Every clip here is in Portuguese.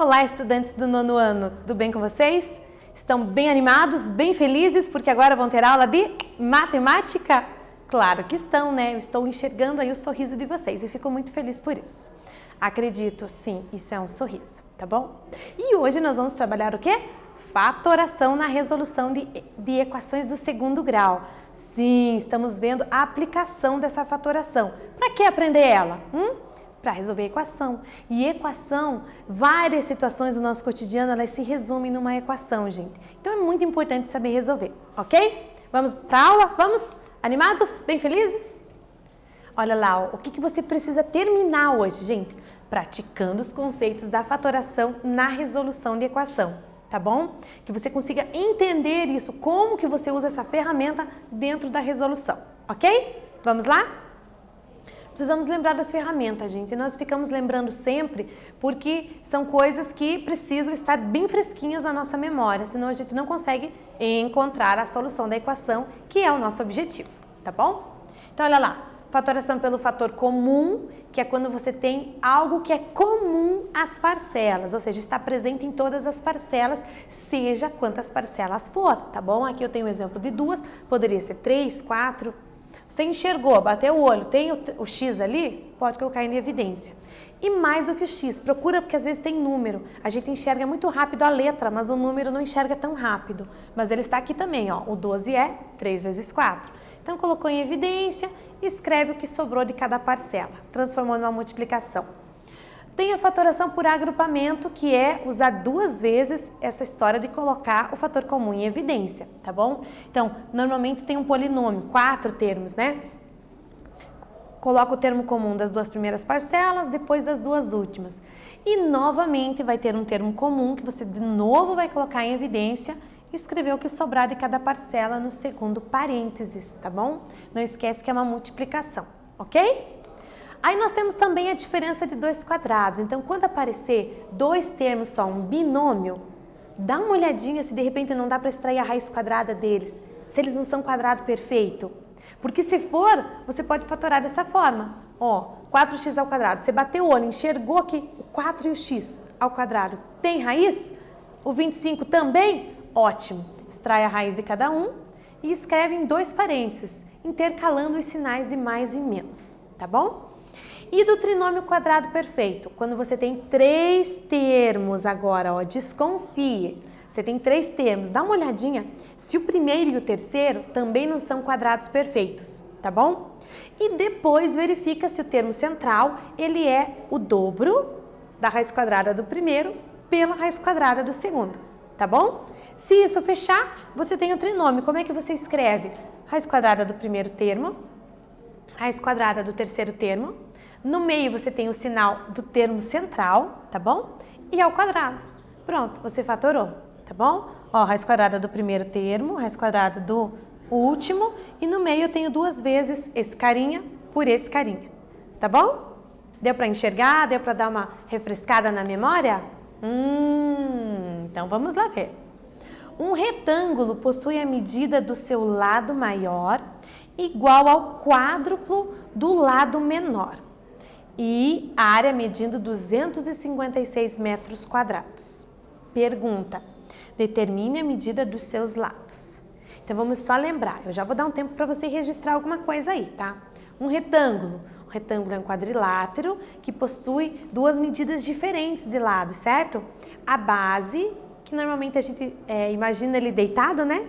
Olá, estudantes do nono ano, tudo bem com vocês? Estão bem animados, bem felizes, porque agora vão ter aula de matemática? Claro que estão, né? Eu estou enxergando aí o sorriso de vocês e fico muito feliz por isso. Acredito, sim, isso é um sorriso, tá bom? E hoje nós vamos trabalhar o quê? Fatoração na resolução de equações do segundo grau. Sim, estamos vendo a aplicação dessa fatoração. Para que aprender ela? Para resolver equação. E equação, várias situações do nosso cotidiano, elas se resumem numa equação, gente. Então é muito importante saber resolver, ok? Vamos para a aula? Vamos? Animados? Bem felizes? Olha lá, o que você precisa terminar hoje, gente? Praticando os conceitos da fatoração na resolução de equação, tá bom? Que você consiga entender isso, como que você usa essa ferramenta dentro da resolução, ok? Vamos lá? Precisamos lembrar das ferramentas, gente. E nós ficamos lembrando sempre porque são coisas que precisam estar bem fresquinhas na nossa memória, senão a gente não consegue encontrar a solução da equação, que é o nosso objetivo, tá bom? Então, olha lá, fatoração pelo fator comum, que é quando você tem algo que é comum às parcelas, ou seja, está presente em todas as parcelas, seja quantas parcelas for, tá bom? Aqui eu tenho um exemplo de duas, poderia ser 3, 4... Você enxergou, bateu o olho, tem o X ali? Pode colocar em evidência. E mais do que o X, procura, porque às vezes tem número. A gente enxerga muito rápido a letra, mas o número não enxerga tão rápido. Mas ele está aqui também, ó. O 12 é 3 vezes 4. Então, colocou em evidência e escreve o que sobrou de cada parcela, transformou numa multiplicação. Tem a fatoração por agrupamento, que é usar duas vezes essa história de colocar o fator comum em evidência, tá bom? Então, normalmente tem um polinômio, 4 termos, né? Coloca o termo comum das duas primeiras parcelas, depois das duas últimas. E, novamente, vai ter um termo comum que você, de novo, vai colocar em evidência e escrever o que sobrar de cada parcela no segundo parênteses, tá bom? Não esquece que é uma multiplicação, ok? Aí nós temos também a diferença de dois quadrados. Então, quando aparecer dois termos só, um binômio, dá uma olhadinha se de repente não dá para extrair a raiz quadrada deles, se eles não são quadrado perfeito. Porque se for, você pode fatorar dessa forma. Ó, 4x ao quadrado. Você bateu o olho, enxergou que o 4 e o x ao quadrado tem raiz? O 25 também? Ótimo. Extrai a raiz de cada um e escreve em dois parênteses, intercalando os sinais de mais e menos, tá bom? E do trinômio quadrado perfeito, quando você tem três termos agora, ó, desconfie. Você tem três termos, dá uma olhadinha se o primeiro e o terceiro também não são quadrados perfeitos, tá bom? E depois verifica se o termo central, ele é o dobro da raiz quadrada do primeiro pela raiz quadrada do segundo, tá bom? Se isso fechar, você tem o trinômio. Como é que você escreve? Raiz quadrada do primeiro termo, raiz quadrada do terceiro termo. No meio você tem o sinal do termo central, tá bom? E ao quadrado. Pronto, você fatorou, tá bom? Ó, raiz quadrada do primeiro termo, raiz quadrada do último, e no meio eu tenho duas vezes esse carinha por esse carinha, tá bom? Deu para enxergar? Deu para dar uma refrescada na memória? Então vamos lá ver. Um retângulo possui a medida do seu lado maior igual ao quádruplo do lado menor. E a área medindo 256 metros quadrados. Pergunta, determine a medida dos seus lados. Então vamos só lembrar, eu já vou dar um tempo para você registrar alguma coisa aí, tá? Um retângulo é um quadrilátero que possui duas medidas diferentes de lados, certo? A base, que normalmente a gente imagina ele deitado, né?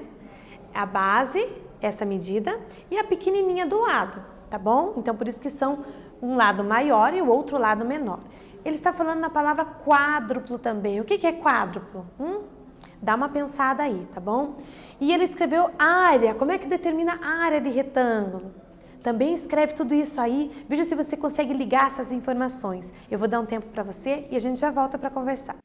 A base, essa medida, e a pequenininha do lado, tá bom? Então por isso que são um lado maior e o outro lado menor. Ele está falando na palavra quádruplo também. O que é quádruplo? Dá uma pensada aí, tá bom? E ele escreveu área. Como é que determina a área de retângulo? Também escreve tudo isso aí. Veja se você consegue ligar essas informações. Eu vou dar um tempo para você e a gente já volta para conversar.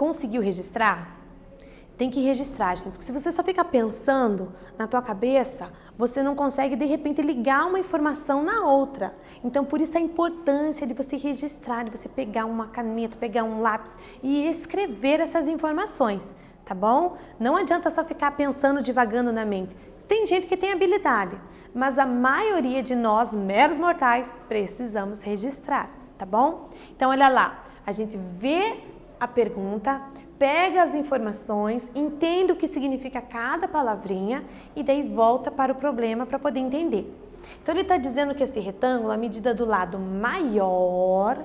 Conseguiu registrar? Tem que registrar, gente, porque se você só fica pensando na tua cabeça, você não consegue, de repente, ligar uma informação na outra. Então, por isso a importância de você registrar, de você pegar uma caneta, pegar um lápis e escrever essas informações, tá bom? Não adianta só ficar pensando, divagando na mente. Tem gente que tem habilidade, mas a maioria de nós, meros mortais, precisamos registrar, tá bom? Então, olha lá, a gente vê a pergunta, pega as informações, entende o que significa cada palavrinha e daí volta para o problema para poder entender. Então, ele está dizendo que esse retângulo, a medida do lado maior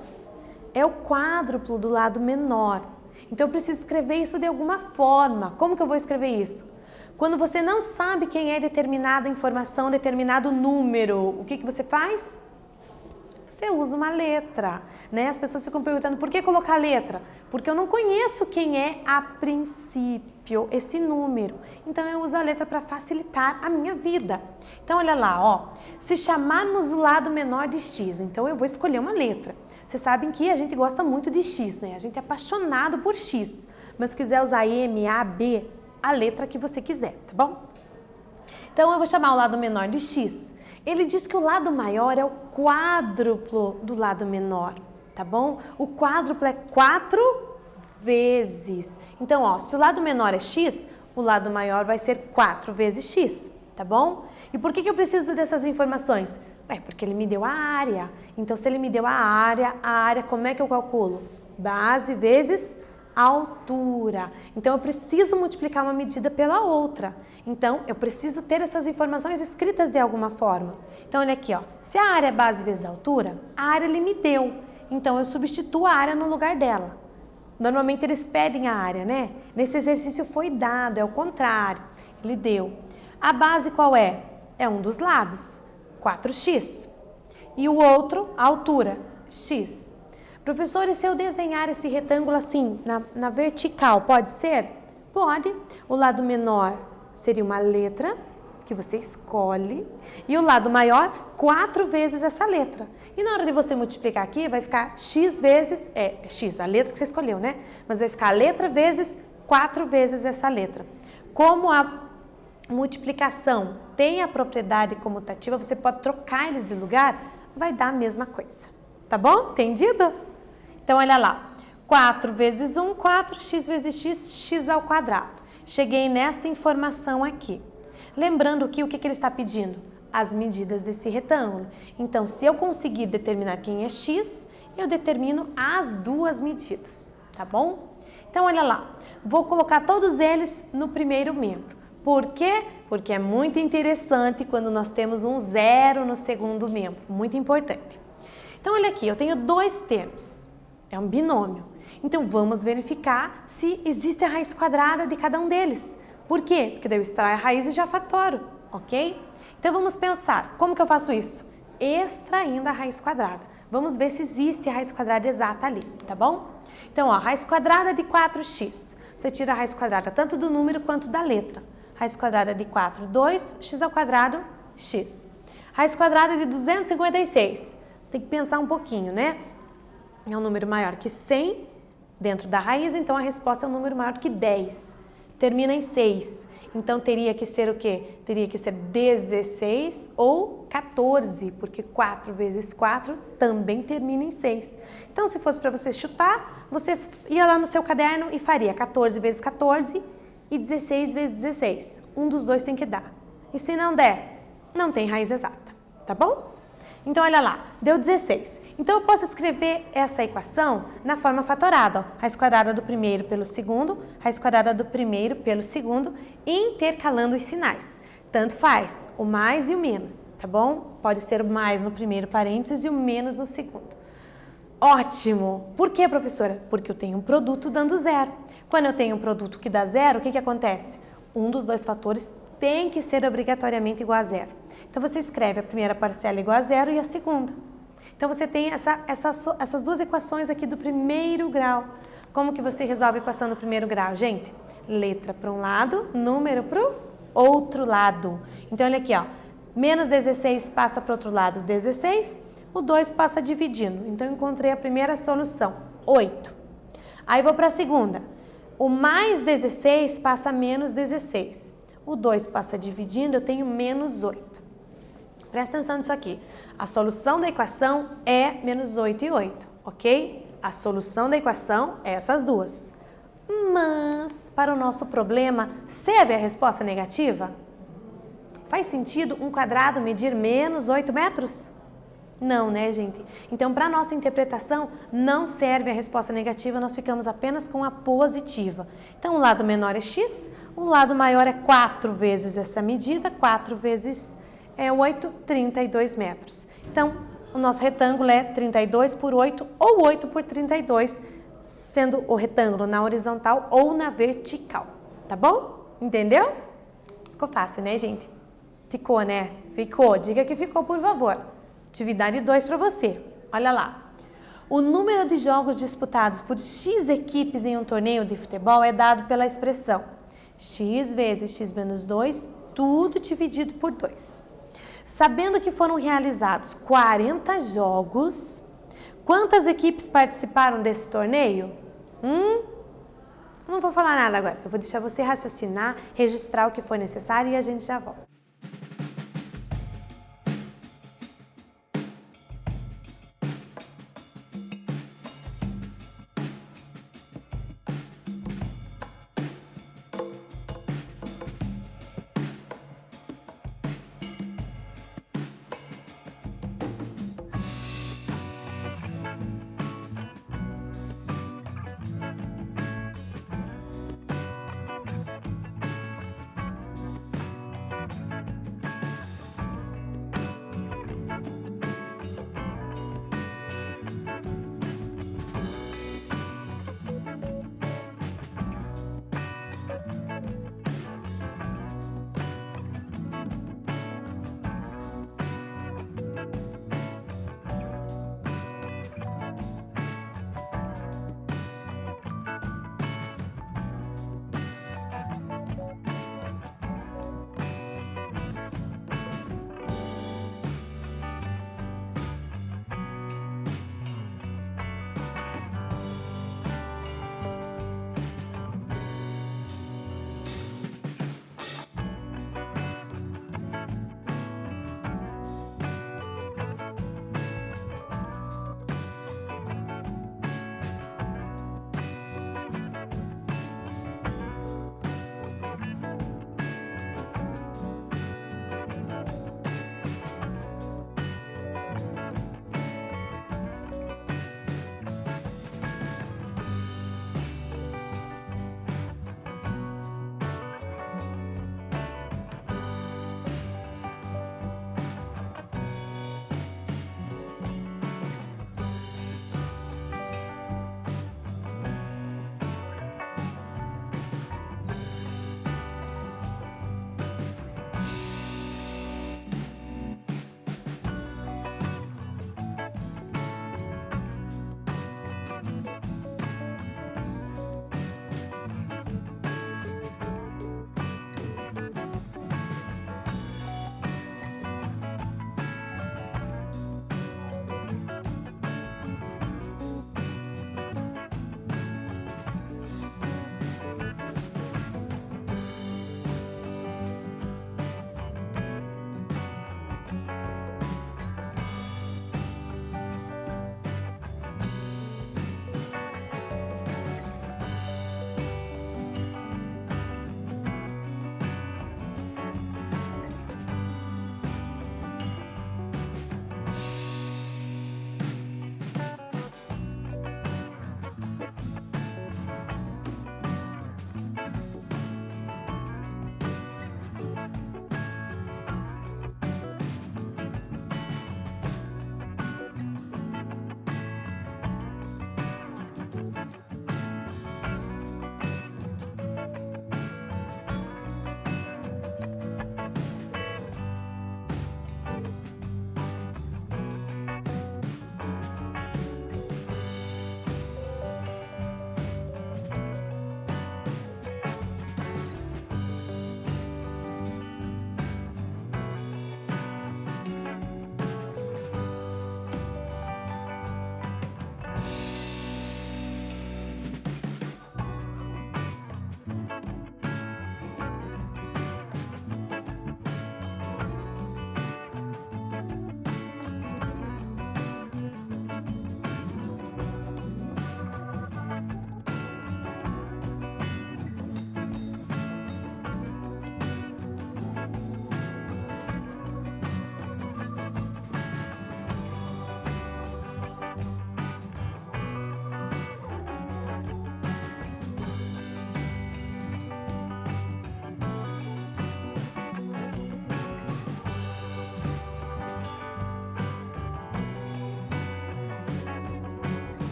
é o quádruplo do lado menor. Então, eu preciso escrever isso de alguma forma. Como que eu vou escrever isso? Quando você não sabe quem é determinada informação, determinado número, o que você faz? Você usa uma letra, né? As pessoas ficam perguntando, por que colocar letra? Porque eu não conheço quem é a princípio esse número. Então, eu uso a letra para facilitar a minha vida. Então, olha lá, ó. Se chamarmos o lado menor de x, então eu vou escolher uma letra. Vocês sabem que a gente gosta muito de x, né? A gente é apaixonado por x. Mas se quiser usar M, A, B, a letra que você quiser, tá bom? Então, eu vou chamar o lado menor de x. Ele diz que o lado maior é o quádruplo do lado menor, tá bom? O quádruplo é 4 vezes. Então, ó, se o lado menor é x, o lado maior vai ser 4 vezes x, tá bom? E por que eu preciso dessas informações? Porque ele me deu a área. Então, se ele me deu a área, como é que eu calculo? Base vezes altura. Então, eu preciso multiplicar uma medida pela outra. Então, eu preciso ter essas informações escritas de alguma forma. Então, olha aqui, ó. Se a área é base vezes altura, a área ele me deu. Então, eu substituo a área no lugar dela. Normalmente, eles pedem a área, né? Nesse exercício foi dado, é o contrário. Ele deu. A base qual é? É um dos lados, 4x. E o outro, a altura, x. Professor, e se eu desenhar esse retângulo assim, na vertical, pode ser? Pode. O lado menor seria uma letra que você escolhe e o lado maior, 4 vezes essa letra. E na hora de você multiplicar aqui, vai ficar x vezes, x, a letra que você escolheu, né? Mas vai ficar a letra vezes 4 vezes essa letra. Como a multiplicação tem a propriedade comutativa, você pode trocar eles de lugar, vai dar a mesma coisa. Tá bom? Entendido? Então, olha lá, 4 vezes 1, 4, x vezes x, x ao quadrado. Cheguei nesta informação aqui. Lembrando que o que ele está pedindo? As medidas desse retângulo. Então, se eu conseguir determinar quem é x, eu determino as duas medidas, tá bom? Então, olha lá, vou colocar todos eles no primeiro membro. Por quê? Porque é muito interessante quando nós temos um zero no segundo membro, muito importante. Então, olha aqui, eu tenho dois termos. É um binômio. Então, vamos verificar se existe a raiz quadrada de cada um deles. Por quê? Porque daí eu extraio a raiz e já fatoro, ok? Então, vamos pensar, como que eu faço isso? Extraindo a raiz quadrada. Vamos ver se existe a raiz quadrada exata ali, tá bom? Então, ó, raiz quadrada de 4x. Você tira a raiz quadrada tanto do número quanto da letra. Raiz quadrada de 4, 2, x ao quadrado, x. Raiz quadrada de 256. Tem que pensar um pouquinho, né? É um número maior que 100 dentro da raiz, então a resposta é um número maior que 10. Termina em 6. Então teria que ser o quê? Teria que ser 16 ou 14, porque 4 vezes 4 também termina em 6. Então, se fosse para você chutar, você ia lá no seu caderno e faria 14 vezes 14 e 16 vezes 16. Um dos dois tem que dar. E se não der, não tem raiz exata, tá bom? Então, olha lá, deu 16. Então, eu posso escrever essa equação na forma fatorada. Ó. Raiz quadrada do primeiro pelo segundo, raiz quadrada do primeiro pelo segundo, intercalando os sinais. Tanto faz, o mais e o menos, tá bom? Pode ser o mais no primeiro parênteses e o menos no segundo. Ótimo! Por quê, professora? Porque eu tenho um produto dando zero. Quando eu tenho um produto que dá zero, o que acontece? Um dos dois fatores tem que ser obrigatoriamente igual a zero. Então, você escreve a primeira parcela igual a zero e a segunda. Então, você tem essas duas equações aqui do primeiro grau. Como que você resolve a equação do primeiro grau, gente? Letra para um lado, número para o outro lado. Então, olha aqui, ó. Menos 16 passa para o outro lado, 16. O 2 passa dividindo. Então, eu encontrei a primeira solução, 8. Aí, vou para a segunda. O mais 16 passa a menos 16. O 2 passa dividindo, eu tenho menos 8. Presta atenção nisso aqui. A solução da equação é menos 8 e 8, ok? A solução da equação é essas duas. Mas, para o nosso problema, serve a resposta negativa? Faz sentido um quadrado medir menos 8 metros? Não, né, gente? Então, para a nossa interpretação, não serve a resposta negativa, nós ficamos apenas com a positiva. Então, o lado menor é x, o lado maior é 4 vezes essa medida, 4 vezes 8, 32 metros. Então, o nosso retângulo é 32 por 8 ou 8 por 32, sendo o retângulo na horizontal ou na vertical, tá bom? Entendeu? Ficou fácil, né, gente? Ficou, né? Ficou. Diga que ficou, por favor. Atividade 2 para você. Olha lá. O número de jogos disputados por X equipes em um torneio de futebol é dado pela expressão x vezes x menos 2, tudo dividido por 2. Sabendo que foram realizados 40 jogos, quantas equipes participaram desse torneio? Não vou falar nada agora. Eu vou deixar você raciocinar, registrar o que for necessário e a gente já volta.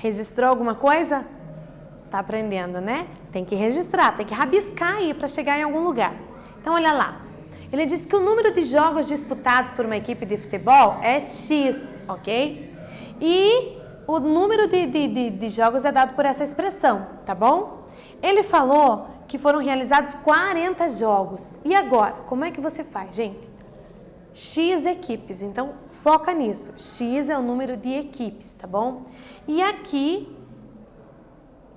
Registrou alguma coisa? Tá aprendendo, né? Tem que registrar, tem que rabiscar aí para chegar em algum lugar. Então, olha lá. Ele diz que o número de jogos disputados por uma equipe de futebol é X, ok? E o número de jogos é dado por essa expressão, tá bom? Ele falou que foram realizados 40 jogos. E agora, como é que você faz, gente? X equipes, então foca nisso. X é o número de equipes, tá bom? E aqui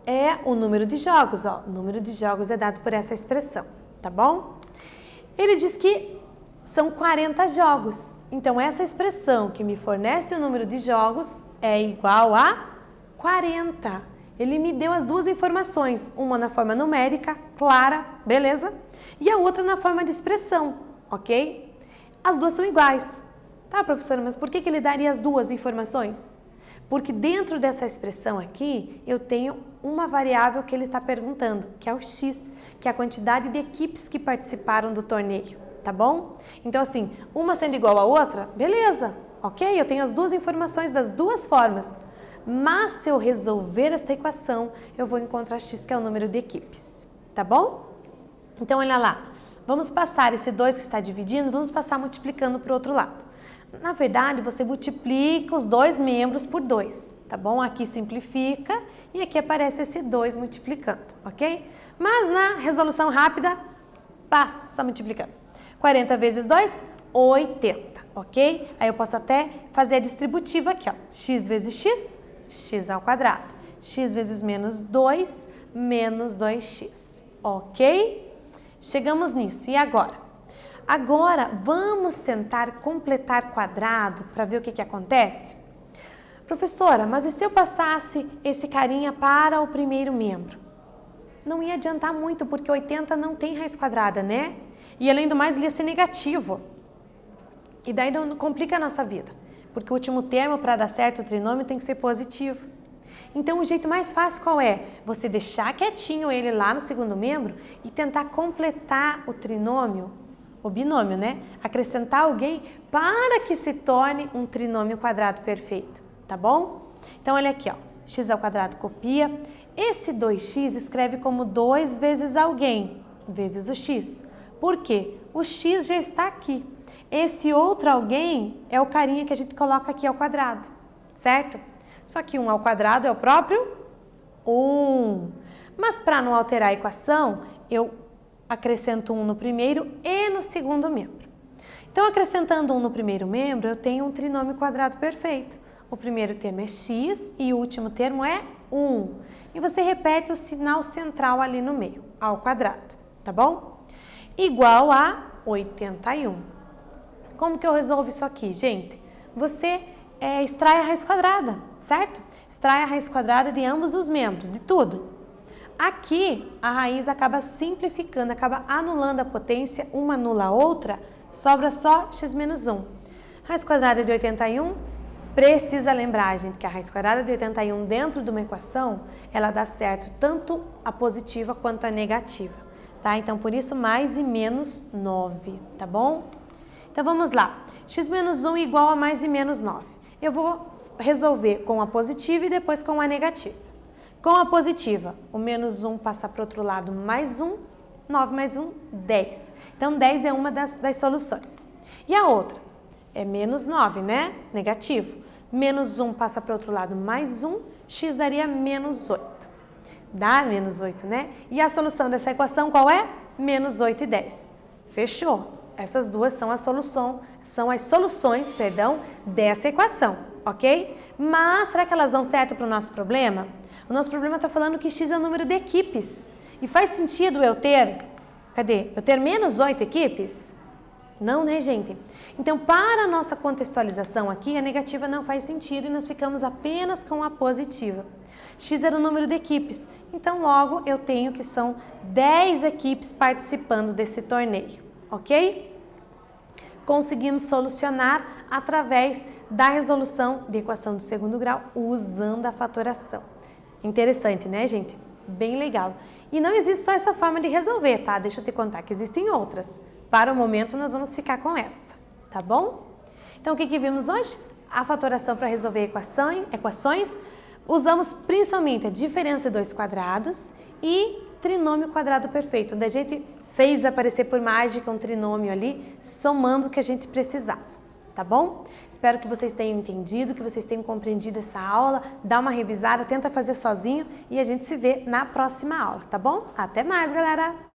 é o número de jogos, ó. O número de jogos é dado por essa expressão, tá bom? Ele diz que são 40 jogos. Então, essa expressão que me fornece o número de jogos é igual a 40. Ele me deu as duas informações, uma na forma numérica, clara, beleza? E a outra na forma de expressão, ok? As duas são iguais. Tá, professora, mas por que ele daria as duas informações? Porque dentro dessa expressão aqui, eu tenho uma variável que ele está perguntando, que é o X, que é a quantidade de equipes que participaram do torneio, tá bom? Então, assim, uma sendo igual à outra, beleza, ok? Eu tenho as duas informações das duas formas. Mas se eu resolver esta equação, eu vou encontrar X, que é o número de equipes, tá bom? Então, olha lá, vamos passar esse 2 que está dividindo, vamos passar multiplicando para o outro lado. Na verdade, você multiplica os dois membros por 2, tá bom? Aqui simplifica e aqui aparece esse 2 multiplicando, ok? Mas na resolução rápida, passa multiplicando. 40 vezes 2, 80, ok? Aí eu posso até fazer a distributiva aqui, ó. X vezes x, x ao quadrado. X vezes menos 2, menos 2x, ok? Chegamos nisso. E agora? Agora, vamos tentar completar quadrado para ver o que acontece? Professora, mas e se eu passasse esse carinha para o primeiro membro? Não ia adiantar muito, porque 80 não tem raiz quadrada, né? E além do mais, ele ia ser negativo. E daí não complica a nossa vida, porque o último termo para dar certo o trinômio tem que ser positivo. Então, o jeito mais fácil qual é? Você deixar quietinho ele lá no segundo membro e tentar completar o trinômio, o binômio, né? Acrescentar alguém para que se torne um trinômio quadrado perfeito, tá bom? Então, olha aqui, ó. X ao quadrado copia. Esse 2x escreve como 2 vezes alguém, vezes o x. Por quê? O x já está aqui. Esse outro alguém é o carinha que a gente coloca aqui ao quadrado, certo? Só que 1 ao quadrado é o próprio 1. Mas para não alterar a equação, eu acrescento 1 no primeiro e no segundo membro. Então, acrescentando 1 no primeiro membro, eu tenho um trinômio quadrado perfeito. O primeiro termo é x e o último termo é 1. E você repete o sinal central ali no meio, ao quadrado, tá bom? Igual a 81. Como que eu resolvo isso aqui, gente? Você extrai a raiz quadrada, certo? Extrai a raiz quadrada de ambos os membros, de tudo. Aqui, a raiz acaba simplificando, acaba anulando a potência, uma anula a outra, sobra só x menos 1. Raiz quadrada de 81, precisa lembrar, gente, que a raiz quadrada de 81 dentro de uma equação, ela dá certo tanto a positiva quanto a negativa, tá? Então, por isso, mais e menos 9, tá bom? Então, vamos lá. X menos 1 igual a mais e menos 9. Eu vou resolver com a positiva e depois com a negativa. Com a positiva, o menos 1 passa para o outro lado, mais 1, 9 mais 1, 10. Então, 10 é uma das soluções. E a outra? É menos 9, né? Negativo. Menos 1 passa para o outro lado, mais 1, x daria menos 8. Dá menos 8, né? E a solução dessa equação qual é? Menos 8 e 10. Fechou. Essas duas são as soluções, dessa equação, ok? Mas será que elas dão certo para o nosso problema? O nosso problema está falando que x é o número de equipes. E faz sentido eu ter, eu ter menos 8 equipes? Não, né, gente? Então, para a nossa contextualização aqui, a negativa não faz sentido e nós ficamos apenas com a positiva. X era o número de equipes, então logo eu tenho que são 10 equipes participando desse torneio, ok? Conseguimos solucionar através da resolução de equação do segundo grau usando a fatoração. Interessante, né, gente? Bem legal. E não existe só essa forma de resolver, tá? Deixa eu te contar que existem outras. Para o momento, nós vamos ficar com essa, tá bom? Então, o que vimos hoje? A fatoração para resolver equações. Usamos principalmente a diferença de dois quadrados e trinômio quadrado perfeito, onde a gente fez aparecer por mágica um trinômio ali, somando o que a gente precisava. Tá bom? Espero que vocês tenham entendido, que vocês tenham compreendido essa aula. Dá uma revisada, tenta fazer sozinho e a gente se vê na próxima aula, tá bom? Até mais, galera!